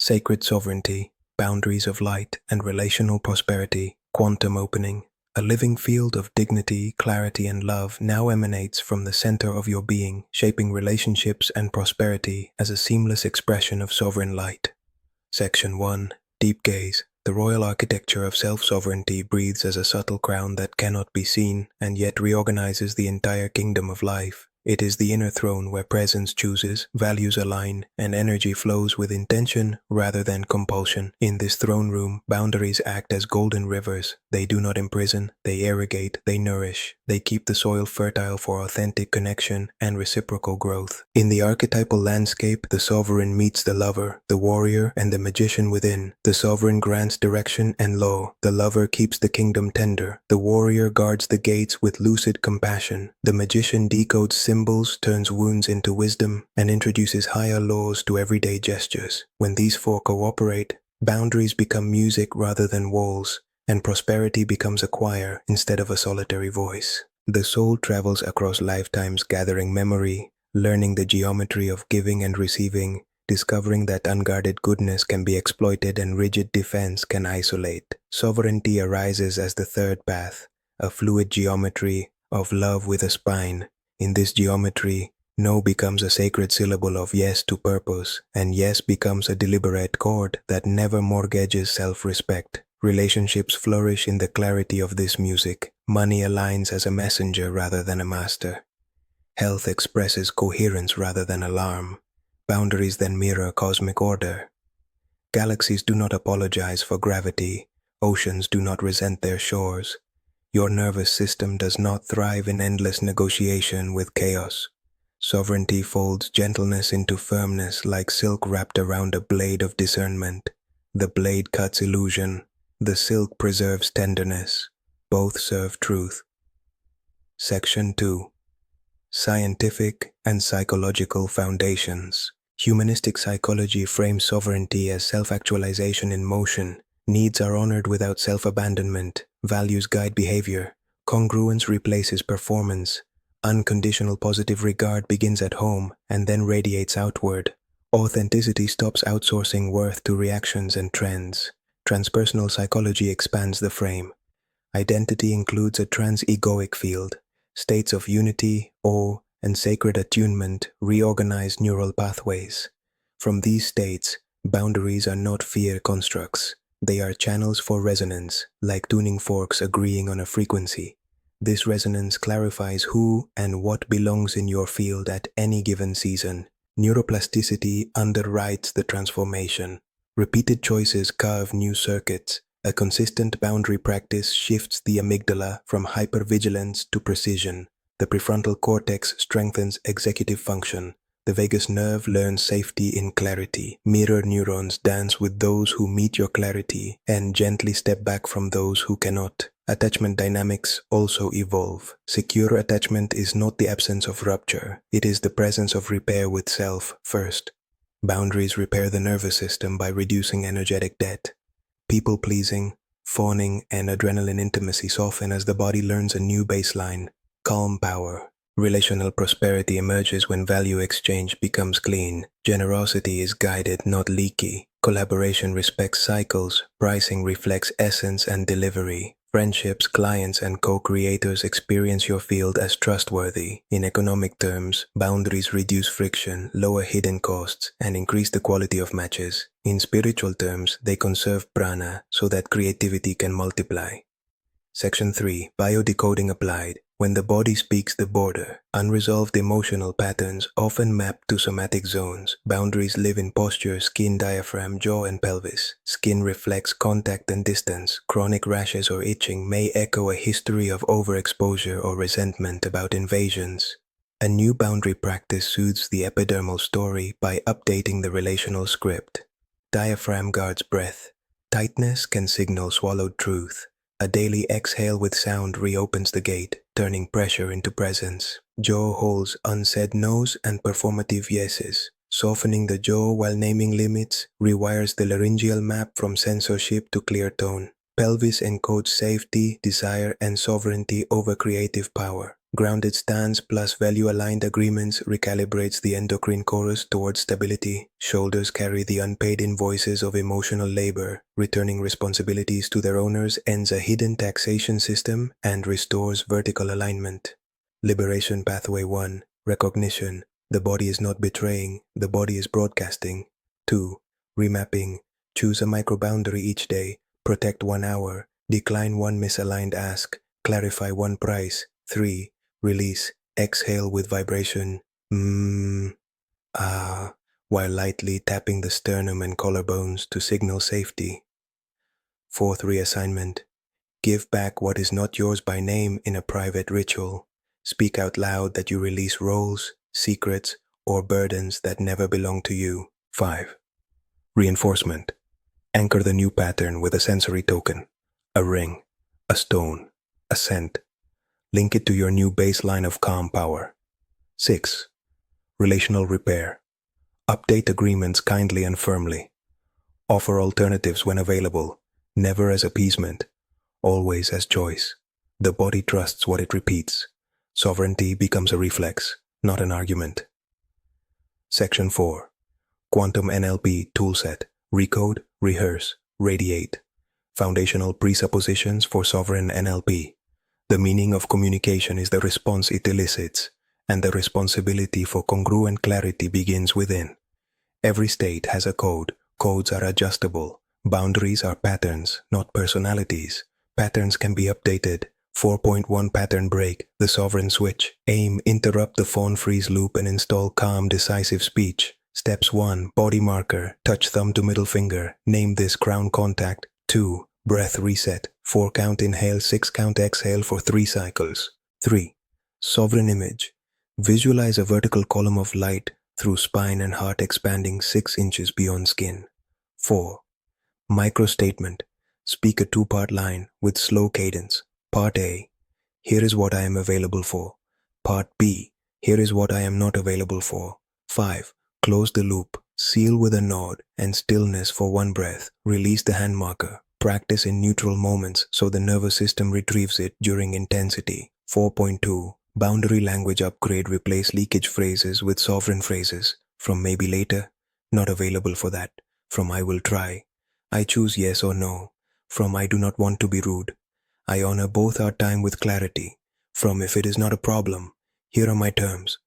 sacred sovereignty, boundaries of light and relational prosperity, quantum opening. A living field of dignity, clarity, and love now emanates from the center of your being, shaping relationships and prosperity as a seamless expression of sovereign light. Section 1. Deep Gaze. The royal architecture of self-sovereignty breathes as a subtle crown that cannot be seen, and yet reorganizes the entire kingdom of life. It is the inner throne where presence chooses, values align, and energy flows with intention rather than compulsion. In this throne room, boundaries act as golden rivers. They do not imprison, they irrigate, they nourish. They keep the soil fertile for authentic connection and reciprocal growth. In the archetypal landscape, the sovereign meets the lover, the warrior, and the magician within. The sovereign grants direction and law. The lover keeps the kingdom tender. The warrior guards the gates with lucid compassion. The magician decodes symbols, turns wounds into wisdom, and introduces higher laws to everyday gestures. When these four cooperate, boundaries become music rather than walls, and prosperity becomes a choir instead of a solitary voice. The soul travels across lifetimes, gathering memory, learning the geometry of giving and receiving, discovering that unguarded goodness can be exploited and rigid defense can isolate. Sovereignty arises as the third path, a fluid geometry of love with a spine. In this geometry, no becomes a sacred syllable of yes to purpose, and yes becomes a deliberate chord that never mortgages self-respect. Relationships flourish in the clarity of this music. Money aligns as a messenger rather than a master. Health expresses coherence rather than alarm. Boundaries then mirror cosmic order. Galaxies do not apologize for gravity. Oceans do not resent their shores. Your nervous system does not thrive in endless negotiation with chaos. Sovereignty folds gentleness into firmness like silk wrapped around a blade of discernment. The blade cuts illusion. The silk preserves tenderness. Both serve truth. Section 2. Scientific and psychological foundations. Humanistic psychology frames sovereignty as self-actualization in motion. Needs are honored without self-abandonment. Values guide behavior. Congruence replaces performance. Unconditional positive regard begins at home and then radiates outward. Authenticity stops outsourcing worth to reactions and trends. Transpersonal psychology expands the frame. Identity includes a trans-egoic field. States of unity, awe, and sacred attunement reorganize neural pathways. From these states, boundaries are not fear constructs. They are channels for resonance, like tuning forks agreeing on a frequency. This resonance clarifies who and what belongs in your field at any given season. Neuroplasticity underwrites the transformation. Repeated choices carve new circuits. A consistent boundary practice shifts the amygdala from hypervigilance to precision. The prefrontal cortex strengthens executive function. The vagus nerve learns safety in clarity. Mirror neurons dance with those who meet your clarity and gently step back from those who cannot. Attachment dynamics also evolve. Secure attachment is not the absence of rupture. It is the presence of repair with self first. Boundaries repair the nervous system by reducing energetic debt. People-pleasing, fawning, and adrenaline intimacy soften as the body learns a new baseline. Calm power. Relational prosperity emerges when value exchange becomes clean. Generosity is guided, not leaky. Collaboration respects cycles. Pricing reflects essence and delivery. Friendships, clients, and co-creators experience your field as trustworthy. In economic terms, boundaries reduce friction, lower hidden costs, and increase the quality of matches. In spiritual terms, they conserve prana so that creativity can multiply. Section 3. Biodecoding applied. When the body speaks the border, unresolved emotional patterns often map to somatic zones. Boundaries live in posture, skin, diaphragm, jaw, and pelvis. Skin reflects contact and distance. Chronic rashes or itching may echo a history of overexposure or resentment about invasions. A new boundary practice soothes the epidermal story by updating the relational script. Diaphragm guards breath. Tightness can signal swallowed truth. A daily exhale with sound reopens the gate, turning pressure into presence. Jaw holds unsaid no's and performative yeses. Softening the jaw while naming limits rewires the laryngeal map from censorship to clear tone. Pelvis encodes safety, desire, and sovereignty over creative power. Grounded stance plus value-aligned agreements recalibrates the endocrine chorus towards stability. Shoulders carry the unpaid invoices of emotional labor. Returning responsibilities to their owners ends a hidden taxation system and restores vertical alignment. Liberation Pathway 1. Recognition. The body is not betraying, the body is broadcasting. 2. Remapping. Choose a microboundary each day. Protect 1 hour. Decline 1 misaligned ask. Clarify 1 price. 3. Release. Exhale with vibration. While lightly tapping the sternum and collarbones to signal safety. 4th reassignment. Give back what is not yours by name in a private ritual. Speak out loud that you release roles, secrets, or burdens that never belong to you. 5. Reinforcement. Anchor the new pattern with a sensory token, a ring, a stone, a scent. Link it to your new baseline of calm power. 6. Relational repair. Update agreements kindly and firmly. Offer alternatives when available, never as appeasement, always as choice. The body trusts what it repeats. Sovereignty becomes a reflex, not an argument. Section 4. Quantum NLP Toolset. Recode, rehearse, radiate. Foundational presuppositions for sovereign NLP. The meaning of communication is the response it elicits, and the responsibility for congruent clarity begins within. Every state has a code. Codes are adjustable. Boundaries are patterns, not personalities. Patterns can be updated. 4.1 Pattern break, the sovereign switch. Aim, interrupt the phone freeze loop and install calm, decisive speech. Steps 1. Body marker, touch thumb to middle finger. Name this crown contact. 2. Breath reset. 4 count inhale, 6 count exhale for 3 cycles. 3. Sovereign image. Visualize a vertical column of light through spine and heart expanding 6 inches beyond skin. 4. Micro statement. Speak a 2-part line with slow cadence. Part A. Here is what I am available for. Part B. Here is what I am not available for. 5. Close the loop. Seal with a nod and stillness for 1 breath. Release the hand marker. Practice in neutral moments so the nervous system retrieves it during intensity. 4.2. Boundary language upgrade. Replace leakage phrases with sovereign phrases. From maybe later, not available for that. From I will try. I choose yes or no. From I do not want to be rude. I honor both our time with clarity. From if it is not a problem, here are my terms.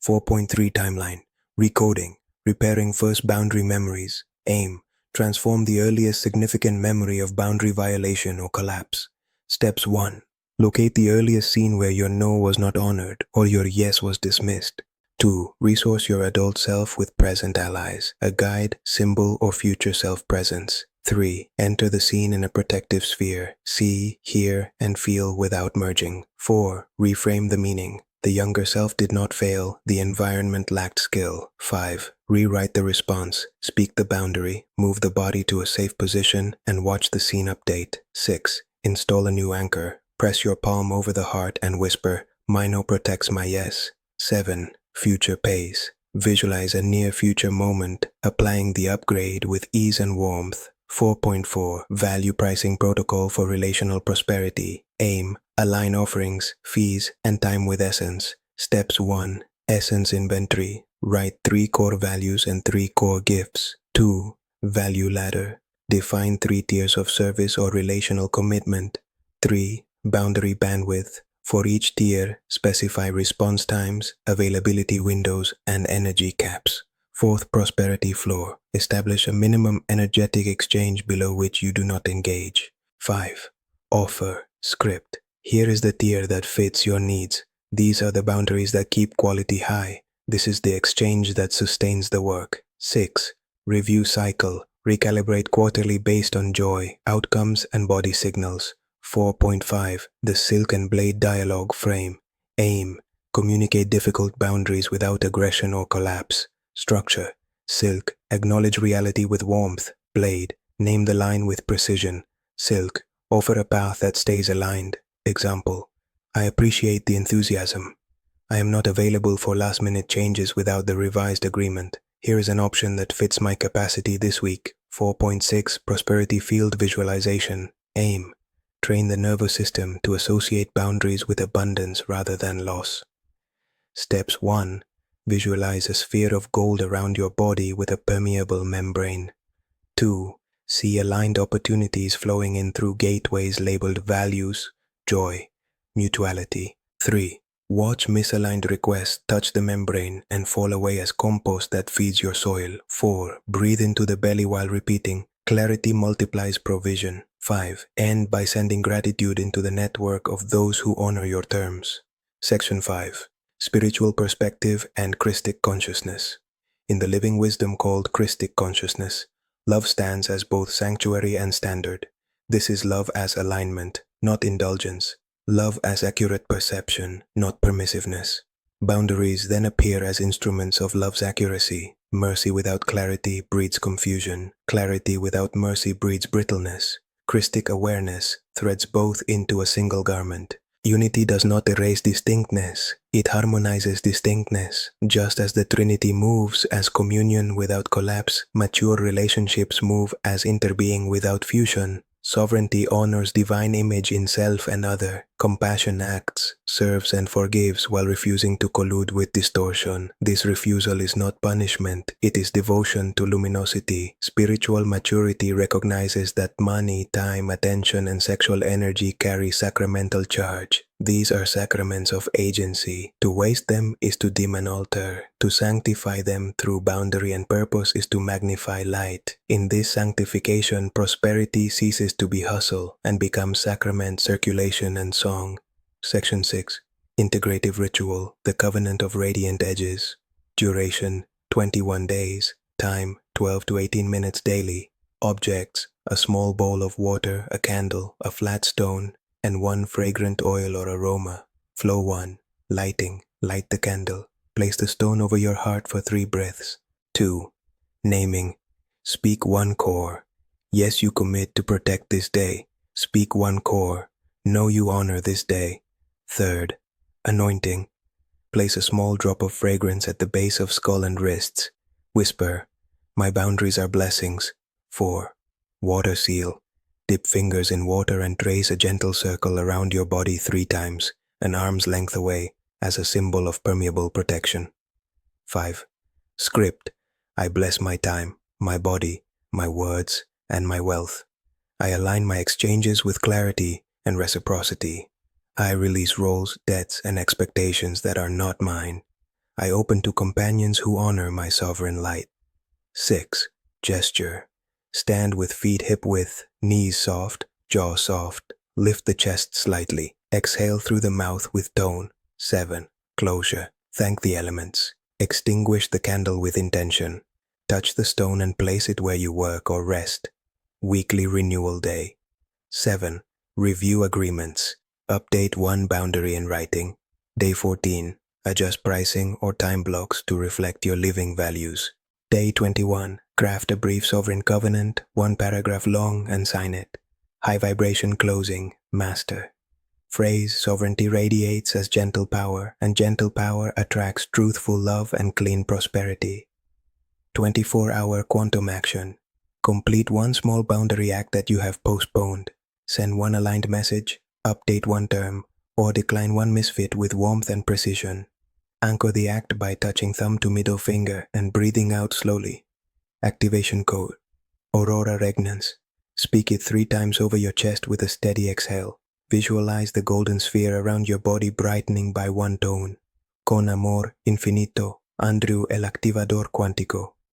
4.3 Timeline. Recoding. Repairing first boundary memories. Aim. Transform the earliest significant memory of boundary violation or collapse. Steps 1. Locate the earliest scene where your no was not honored or your yes was dismissed. 2. Resource your adult self with present allies, a guide, symbol, or future self-presence. 3. Enter the scene in a protective sphere. See, hear, and feel without merging. 4. Reframe the meaning. The younger self did not fail, the environment lacked skill. 5. Rewrite the response. Speak the boundary, move the body to a safe position, and watch the scene update. 6. Install a new anchor. Press your palm over the heart and whisper, "My no protects my yes." 7. Future pace. Visualize a near future moment, applying the upgrade with ease and warmth. 4.4 Value Pricing Protocol for Relational Prosperity. Aim. Align offerings, fees, and time with essence. Steps 1. Essence Inventory. Write 3 core values and 3 core gifts. 2. Value Ladder. Define 3 tiers of service or relational commitment. 3. Boundary Bandwidth. For each tier, specify response times, availability windows, and energy caps. 4th Prosperity Floor. Establish a minimum energetic exchange below which you do not engage. 5. Offer Script. Here is the tier that fits your needs. These are the boundaries that keep quality high. This is the exchange that sustains the work. 6. Review Cycle. Recalibrate quarterly based on joy, outcomes, and body signals. 4.5 The Silk and Blade Dialogue Frame. Aim. Communicate difficult boundaries without aggression or collapse. Structure. Silk. Acknowledge reality with warmth. Blade. Name the line with precision. Silk. Offer a path that stays aligned. Example. I appreciate the enthusiasm. I am not available for last-minute changes without the revised agreement. Here is an option that fits my capacity this week. 4.6 Prosperity Field Visualization. Aim. Train the nervous system to associate boundaries with abundance rather than loss. Steps 1. Visualize a sphere of gold around your body with a permeable membrane. 2. See aligned opportunities flowing in through gateways labeled values, joy, mutuality. 3. Watch misaligned requests touch the membrane and fall away as compost that feeds your soil. 4. Breathe into the belly while repeating, clarity multiplies provision. 5. End by sending gratitude into the network of those who honor your terms. Section 5. Spiritual perspective and Christic consciousness. In the living wisdom called Christic consciousness, love stands as both sanctuary and standard. This is love as alignment, not indulgence. Love as accurate perception, not permissiveness. Boundaries then appear as instruments of love's accuracy. Mercy without clarity breeds confusion. Clarity without mercy breeds brittleness. Christic awareness threads both into a single garment. Unity does not erase distinctness, it harmonizes distinctness. Just as the Trinity moves as communion without collapse, mature relationships move as interbeing without fusion. Sovereignty honors divine image in self and other. Compassion acts, serves and forgives while refusing to collude with distortion. This refusal is not punishment, it is devotion to luminosity. Spiritual maturity recognizes that money, time, attention, and sexual energy carry sacramental charge. These are sacraments of agency. To waste them is to dim an altar. To sanctify them through boundary and purpose is to magnify light. In this sanctification, prosperity ceases to be hustle and becomes sacrament, circulation, and song. Section 6. Integrative Ritual, the Covenant of Radiant Edges. Duration, 21 days. Time, 12 to 18 minutes daily. Objects, a small bowl of water, a candle, a flat stone, and one fragrant oil or aroma. Flow 1. Lighting. Light the candle. Place the stone over your heart for 3 breaths. 2. Naming. Speak one core. Yes, you commit to protect this day. Speak one core. Know you honor this day. 3rd. Anointing. Place a small drop of fragrance at the base of skull and wrists. Whisper, my boundaries are blessings. 4. Water seal. Dip fingers in water and trace a gentle circle around your body 3 times, an arm's length away, as a symbol of permeable protection. 5. Script. I bless my time, my body, my words, and my wealth. I align my exchanges with clarity and reciprocity. I release roles, debts, and expectations that are not mine. I open to companions who honor my sovereign light. 6. Gesture. Stand with feet hip-width, knees soft, jaw soft. Lift the chest slightly. Exhale through the mouth with tone. 7. Closure. Thank the elements. Extinguish the candle with intention. Touch the stone and place it where you work or rest. Weekly renewal day. 7. Review agreements. Update one boundary in writing. Day 14. Adjust pricing or time blocks to reflect your living values. Day 21. Craft a brief sovereign covenant, 1 paragraph long, and sign it. High vibration closing. Master. Phrase, sovereignty radiates as gentle power, and gentle power attracts truthful love and clean prosperity. 24-hour quantum action. Complete one small boundary act that you have postponed. Send one aligned message, update one term, or decline one misfit with warmth and precision. Anchor the act by touching thumb to middle finger and breathing out slowly. Activation code. Aurora regnans. Speak it 3 times over your chest with a steady exhale. Visualize the golden sphere around your body brightening by 1 tone. Con amor infinito, Andrew el activador cuántico.